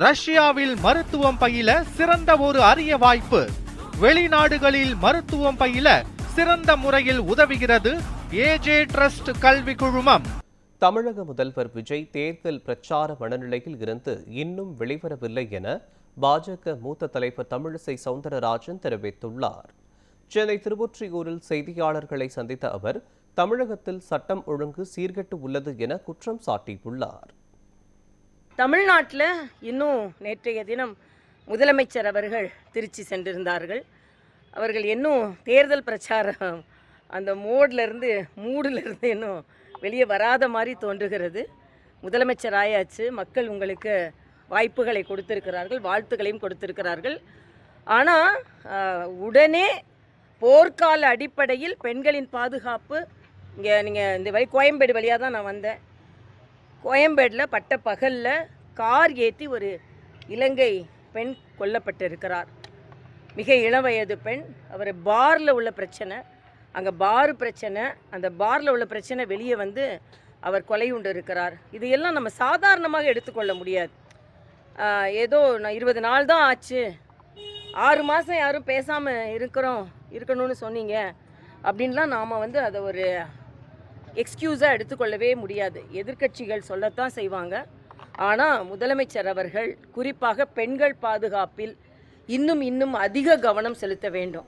ரஷ்யாவில் மருத்துவம் பயில சிறந்த ஒரு அரிய வாய்ப்பு. வெளிநாடுகளில் மருத்துவம் பயில சிறந்த முறையில் உதவுகிறது ஏஜே ட்ரஸ்ட் கல்வி குழுமம். தமிழக முதல்வர் விஜய் தேர்தல் பிரச்சார மனநிலையில் இருந்து இன்னும் வெளிவரவில்லை என பாஜக மூத்த தலைவர் தமிழிசை சவுந்தரராஜன் தெரிவித்துள்ளார். சென்னை திருவொற்றியூரில் செய்தியாளர்களை சந்தித்த அவர் தமிழகத்தில் சட்டம் ஒழுங்கு சீர்கெட்டு உள்ளது என குற்றம் சாட்டியுள்ளார். தமிழ்நாட்டில் இன்னும் நேற்றைய தினம் முதலமைச்சர் அவர்கள் திருச்சி சென்றிருந்தார்கள். அவர்கள் இன்னும் தேர்தல் பிரச்சாரம் அந்த மூடிலிருந்து இன்னும் வெளியே வராத மாதிரி தோன்றுகிறது. முதலமைச்சர் ஆயாச்சு, மக்கள் உங்களுக்கு வாய்ப்புகளை கொடுத்திருக்கிறார்கள், வாழ்த்துக்களையும் கொடுத்திருக்கிறார்கள். ஆனால் உடனே போர்க்கால அடிப்படையில் பெண்களின் பாதுகாப்பு இங்கே நீங்கள் இந்த வழி கோயம்பேடு வழியாக தான் நான் வந்தேன். கோயம்பேடில் பட்ட பகலில் கார் ஏற்றி ஒரு இலங்கை பெண் கொல்லப்பட்டிருக்கிறார். மிக இளவயது பெண். அவர் பாரில் உள்ள பிரச்சனை, அங்கே பார் பிரச்சனை, அந்த பாரில் உள்ள பிரச்சனை வெளியே வந்து அவர் கொலை உண்டு இருக்கிறார். இதையெல்லாம் நம்ம சாதாரணமாக எடுத்துக்கொள்ள முடியாது. ஏதோ நான் 20 நாள் தான் ஆச்சு, 6 மாதம் யாரும் பேசாமல் இருக்கணும்னு சொன்னீங்க அப்படின்லாம் நாம் வந்து அதை ஒரு எக்ஸ்கியூஸாக எடுத்துக்கொள்ளவே முடியாது. எதிர்க்கட்சிகள் சொல்லத்தான் செய்வாங்க. ஆனால் முதலமைச்சர் அவர்கள் குறிப்பாக பெண்கள் பாதுகாப்பில் இன்னும் அதிக கவனம் செலுத்த வேண்டும்.